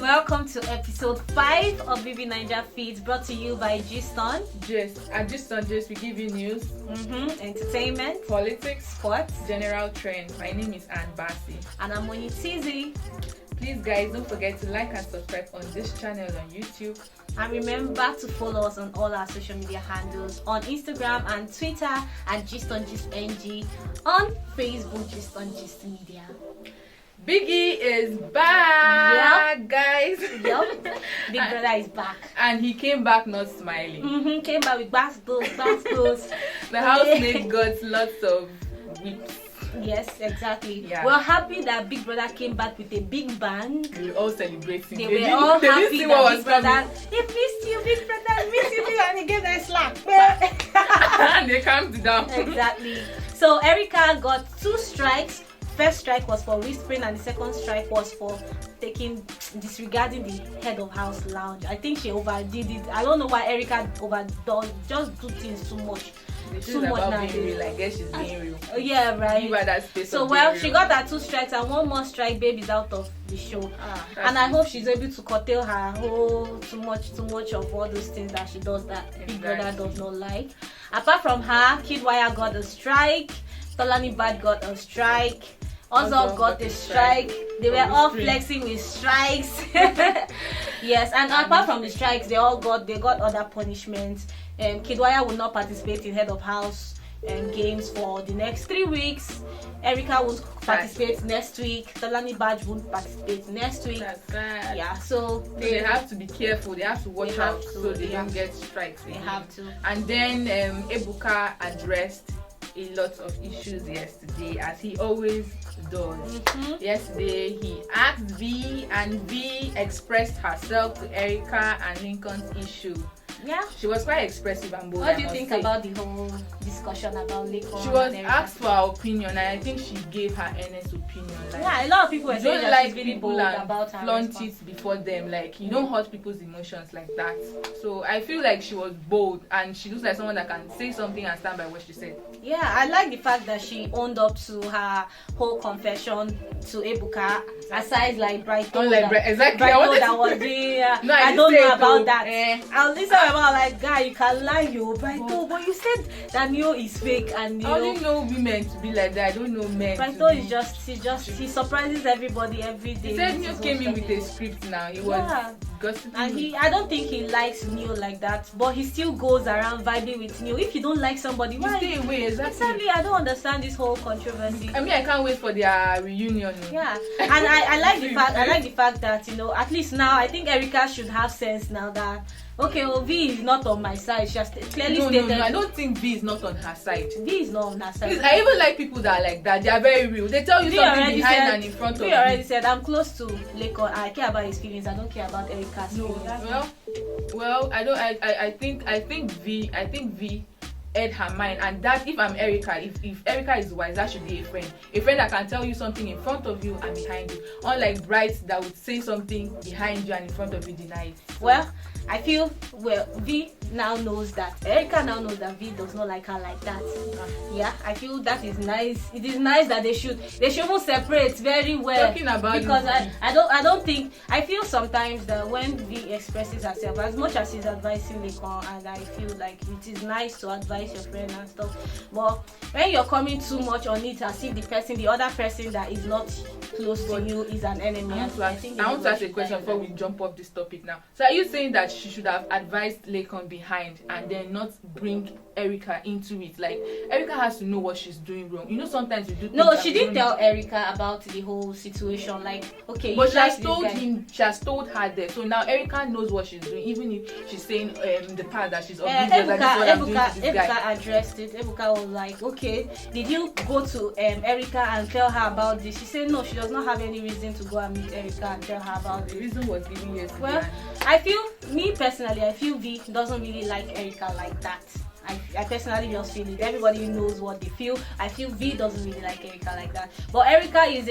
welcome to episode 5 of Vivi Niger Feeds, brought to you by Giston. At Giston, we give you news, Entertainment, politics, sports, general trend. My name is Ann Bassi. And I'm Moni Tizi. Please guys, don't forget to like and subscribe on this channel on YouTube. And remember to follow us on all our social media handles on Instagram and Twitter at GistonGistNG, on Facebook GistonGistMedia. Biggie is back, guys. Yep. Big Brother is back. And he came back not smiling. Came back with bastos. The housemate got lots of whips. Yes, exactly. Yeah. We're happy that Big Brother came back with a big bang. We were all celebrating. They were all happy that Big Brother, he missed you, Big Brother, missed you, and he gave that slap. And they calmed down. Exactly. So Erica got 2 strikes. First strike was for whispering, and the second strike was for disregarding the head of house lounge. I think she overdid it. I don't know why Erica just do things too much. Too much now. Being real. I guess she's being real. Yeah, right. Give her that space. So she got her 2 strikes, and 1 more strike, baby's out of the show. And I hope she's able to curtail her whole too much of all those things that she does that Big Brother does not like. Apart from her, Kidwire got a strike, Tolani Bad got a strike, Ozog got a strike. They were all flexing with strikes. Yes, and apart from the strikes, they got other punishments. Kidwire will not participate in head of house games for the next 3 weeks. Erica won't participate next week. Tolani Badge won't participate next week. That's bad. Yeah, so they have to be careful. They have to watch out so they don't get strikes. They have to. And then Ebuka addressed a lot of issues yesterday, as he always does. Yesterday he asked V, and V expressed herself to Erica and Lincoln's issue. Yeah, she was quite expressive and bold. What do you think about the whole discussion about Lincoln? She was asked for her opinion, and I think she gave her honest opinion. Like, yeah, a lot of people were saying that she's really bold about her flaunt it before them. Like, you don't hurt people's emotions like that. So I feel like she was bold, and she looks like someone that can say something and stand by what she said. Yeah, I like the fact that she owned up to her whole confession to Ebuka. Aside like Brighton, exactly. Brighton that was doing. No, I don't know about that. I was listening about like, guy, you can lie, you Brighton, but you said that Neo is fake, and I only know women to be like that. I don't know men. Brighton is he surprises everybody every day. He said Neo came in with a script now. He was gossiping. And I don't think he likes Neo like that, but he still goes around vibing with Neo. If you don't like somebody, why stay away? Exactly. I don't understand this whole controversy. I mean, I can't wait for their reunion. Yeah, and I like the fact that, at least now I think Erica should have sense now that V is not on my side. She has clearly stated. No, I don't think V is not on her side. V is not on her side. I even like people that are like that. They are very real. They tell you something behind and in front of you. V already said, I'm close to Lekon. I care about his feelings. I don't care about Erica's feelings. Well, I don't. I think V aired her mind, and that if I'm Erica, if Erica is wise, that should be a friend that can tell you something in front of you and behind you, unlike Bright that would say something behind you and in front of you deny it. Well, I feel V now knows that Erica now knows that V does not like her like that. Yeah, I feel that is nice. It is nice that they should even separate very well. Talking about because I don't think, I feel sometimes that when V expresses herself, as much as she's advising Lekon, and I feel like it is nice to advise your friend and stuff, but when you're coming too much on it as if the other person that is not close to you is an enemy. I want to ask a question before we jump off this topic now. So are you saying that she should have advised Lekon behind and then not bring Erica into it? Like, Erica has to know what she's doing wrong. Sometimes you do things. No, she didn't tell Erica about the whole situation. Like, okay, but she has told her there. So now Erica knows what she's doing, even if she's saying the part that she's oblivious. Ebuka addressed it. Ebuka was like, okay, did you go to Erica and tell her about this? She said no, she does not have any reason to go and meet Erica and tell her about the reason was given yesterday. Well, I feel V doesn't really like Erica like that. I personally just feel it. Everybody knows what they feel. I feel V doesn't really like Erica like that. But Erica is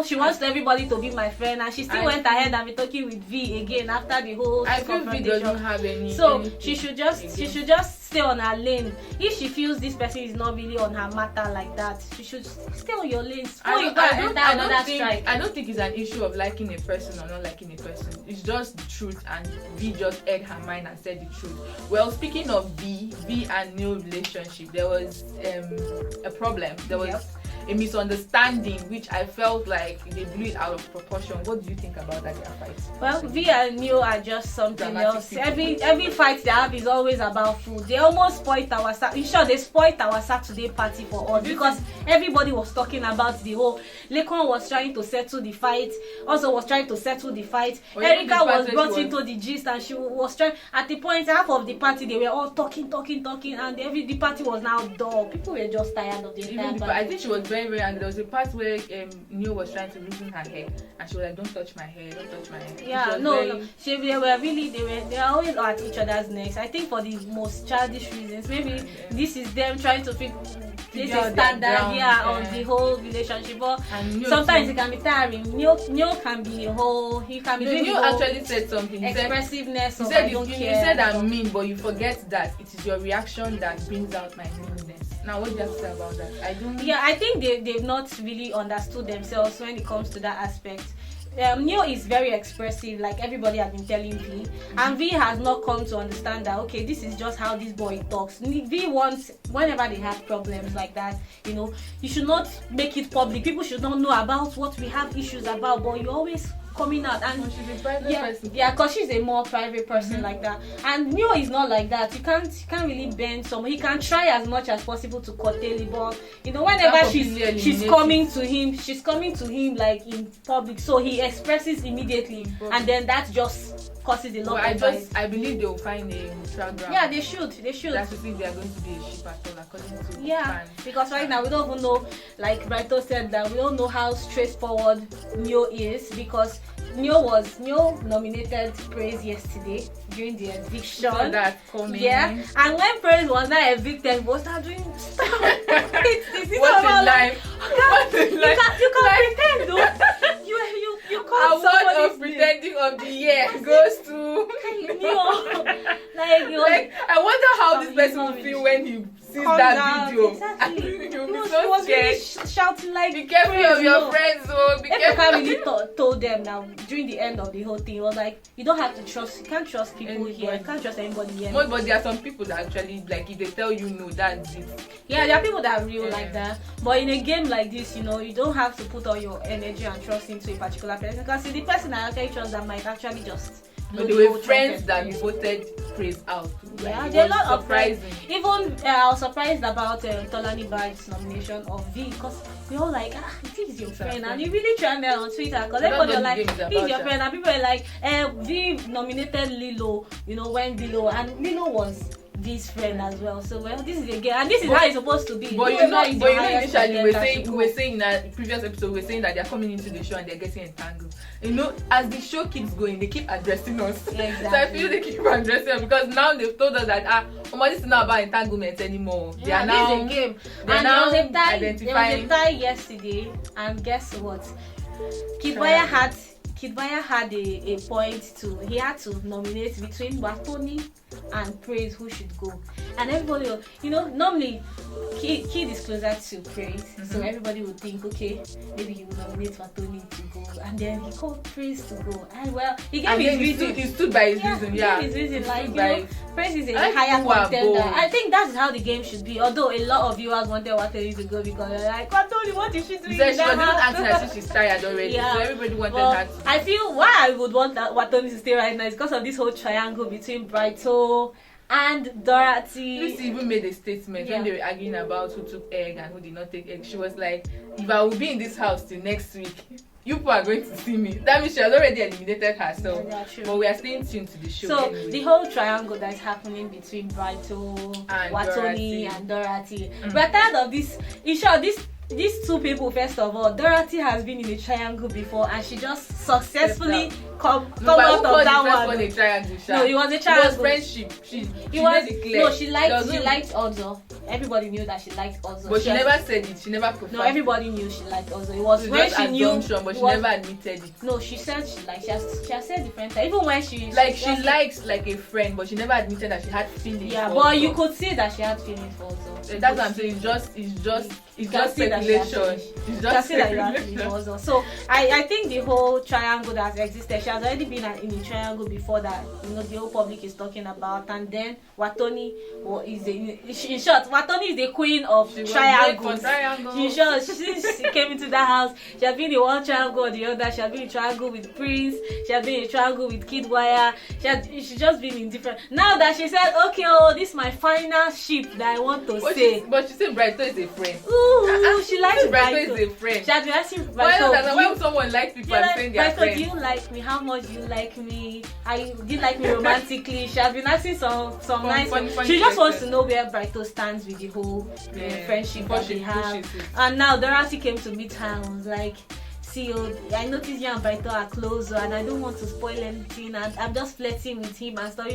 she wants everybody to be my friend, and she still went ahead and be talking with V again after the whole I feel V doesn't have any. So she should just stay on her lane. If she feels this person is not really on her matter like that, she should stay on your lane. I don't think it's an issue of liking a person or not liking a person. It's just the truth, and V just aired her mind and said the truth. Well, speaking of V and Neil relationship, there was a problem. There was a misunderstanding, which I felt like they blew it out of proportion. What do you think about that fight? Well, V and Neil are just something Dramatic else. people. Every fight they have is always about food. They almost spoiled our they spoiled our Saturday party for us because everybody was talking about the whole. Lekon was trying to settle the fight. Also was trying to settle the fight. Erica was brought into the gist, and she was trying. At the point, half of the party they were all talking, and the party was now dull. People were just tired of the entire party. I think she was very, very angry. There was a part where Neil was trying to loosen her hair, and she was like, "Don't touch my hair, don't touch my hair." Yeah, no. They were always at each other's necks. I think for the most childish reasons. Maybe this is them trying to place a standard on the whole relationship. But sometimes it can be tiring. Neil can be he can be doing Neil actually said something. Expressiveness. He said I'm mean, but you forget that it is your reaction that brings out my meanness. Now, what do you have to say about that? I think they've not really understood themselves when it comes to that aspect. Neil is very expressive, like everybody has been telling V, and V has not come to understand that okay, this is just how this boy talks. V wants, whenever they have problems like that, you should not make it public. People should not know about what we have issues about, but you always coming out, and she's a private person. Yeah, because she's a more private person like that. And Neil is not like that. He can't really bend someone. He can try as much as possible to curtail it, but whenever she's coming to him like in public, so he expresses immediately, and then that just causes a lot of fight. I believe they will find a neutral ground. Yeah, they should. That's to think they are going to be a ship at all, according to fans. Because right now we don't even know, like Brighto said, that we don't know how straightforward Neil is, because Neil nominated Praise yesterday during the eviction. Yeah, and when Praise was not evicted, was not doing stuff. What a life! You can pretend though. You call award of pretending of the year goes to Neil. I wonder how this person will feel when he sees that video. Exactly. He was really shouting like, "Be careful of your friends, oh! Be careful." Ebuka really told them now during the end of the whole thing. It was like, you don't have to trust. You can't trust people here. You can't trust anybody here. But there are some people that actually, like, if they tell you no, that's it. Yeah, there are people that are real like that. But in a game like this, you don't have to put all your energy and trust into a particular person, because the person I actually trust that might actually just. But they were friends that voted Praise out. Yeah, there are a lot of friends. Even I was surprised about Tolani Baj's nomination of V, because we all like, this is your friend, and you really trend there on Twitter, because everybody was like, this is your friend, and people were like, V nominated Lilo, when Lilo was V's friend as well. So this is a game, and this is how it's supposed to be. But initially we were saying in a previous episode, we were saying that they're coming into the show and they're getting entangled. As the show keeps going, they keep addressing us. Exactly. So I feel they keep addressing us, because now they've told us that this is not about entanglement anymore. They are now this is a game. And now there was a tie yesterday, and guess what? Kid Baya had a point he had to nominate between Watoni and Praise who should go, and everybody normally Kid is closer to Praise, so everybody would think, okay, maybe he would nominate Watoni to go, and then he called Praise to go, and he gave his reason. He stood by his reason. Yeah, his reason, Praise is a higher contender. I think that's how the game should be, although a lot of viewers wanted Watoni to go, because they're like, Watoni, what is she doing? She was even acting as if she's tired already, so everybody wanted her to. I feel why I would want Watoni to stay right now is because of this whole triangle between Brighto and Dorothy. Lucy even made a statement when they were arguing about who took egg and who did not take egg. She was like, if I will be in this house till next week, you people are going to see me. That means she has already eliminated herself. Yeah, true. But we are staying tuned to the show. So anyway. The whole triangle that's happening between Brighto, Watoni, and Dorothy. We're tired of this. In short, these two people, first of all, Dorothy has been in a triangle before, and she just successfully come But out who of called that the first one. one a triangle, sha? No, it was a It was triangle. friendship. She It was made it clear. no, she There liked was she no- liked Ozo. Everybody knew that she liked Ozo. But she has- never said it. She never confirmed. No, everybody knew she liked Ozo. It was It when was she knew. assumption, but it she was- never admitted it. No, she said she liked. She has said different times. Even when she She likes like a friend, but she never admitted that she had feelings. Yeah, for but Ozo. you could see that she had feelings for Ozo. That's what I'm saying. It's just speculation. It's You can just see that you had feelings speculation. for Ozo. So I think the whole triangle that has existed, she has already been in a triangle before that. The whole public is talking about, and then Watoni in short, Watoni is the queen of She was triangles. made for triangles. In short, since she came into that house, she has been in one triangle or the other. She has been in triangle with Prince. She has been in triangle with Kid Wire. She's just been in different. Now that she said, okay, this is my final ship that I want to say. But she said Brighto is a friend. Ooh, she likes Brighto Brighto. is a friend. She has been asking Why Brighto. would someone like people and saying they're Brighto, friends? do you like me? How much do you like me? Do you like me romantically? She has been asking some nice. funny She just wants questions. to know where Brighto stands with the whole friendship Before that she they have. pushes it. And now Dorothy came to meet her and was like, see, I noticed you and Brighto are close, and I don't want to spoil anything, and I'm just flirting with him and stuff.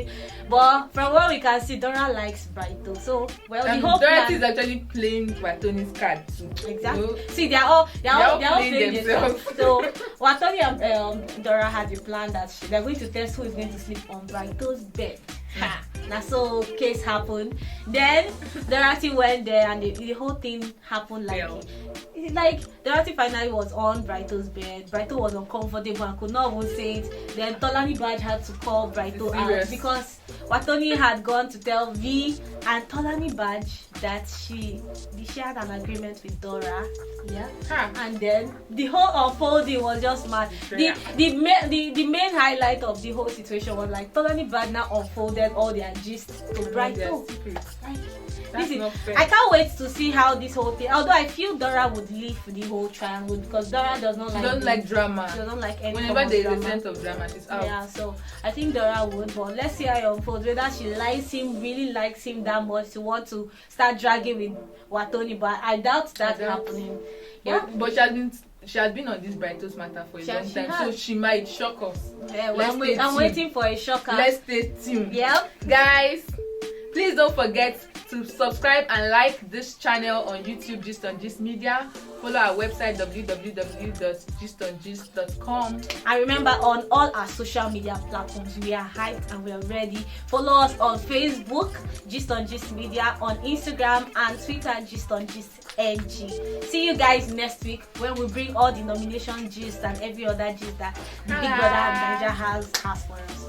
But from what we can see, Dora likes Brighto. So, well, And the hope Dorothy is actually playing Watoni's card too. exactly. You know? See, they're all playing playing themselves. themselves. So Watoni and Dora had a plan that they're going to test who is going to sleep on Brighto's bed. Ha! Now so case happened. Then Dorothy went there and the whole thing happened like Dorothy finally was on Brighto's bed. Brighto was uncomfortable and could not even say it. Then Tolani Badge had to call Brighto Serious. out because Watoni had gone to tell V and Tolani Badge that she had an agreement with Dora. Yeah. Ha. And then the whole unfolding was just mad. The main highlight of the whole situation was like Tolani Badge now unfolded all their gist to Brighto. That's not fair. I can't wait to see how this whole thing. Although I feel Dora would leave the whole triangle because Dora does not She doesn't like drama. She doesn't like any Whenever form of there is drama. a sense of drama, she's out. Yeah, so I think Dora would, but let's see how it unfolds. Whether she likes him, really likes him that much to want to start dragging with Watoni, but I doubt that happening. Yeah, But she has been on this Brighto's matter for a long time, so has. she might shock us. yeah Let's I'm stay tuned. waiting for a shocker. Let's stay tuned. Yep. Guys, please don't forget to subscribe and like this channel on YouTube, Gist on Gist Media. Follow our website www.gistonGist.com. And remember, on all our social media platforms, we are hyped and we are ready. Follow us on Facebook, Gist on Gist Media, on Instagram and Twitter, Gist on Gist NG. See you guys next week when we bring all the nomination gist and every other gist that the Big Brother Niger has for us.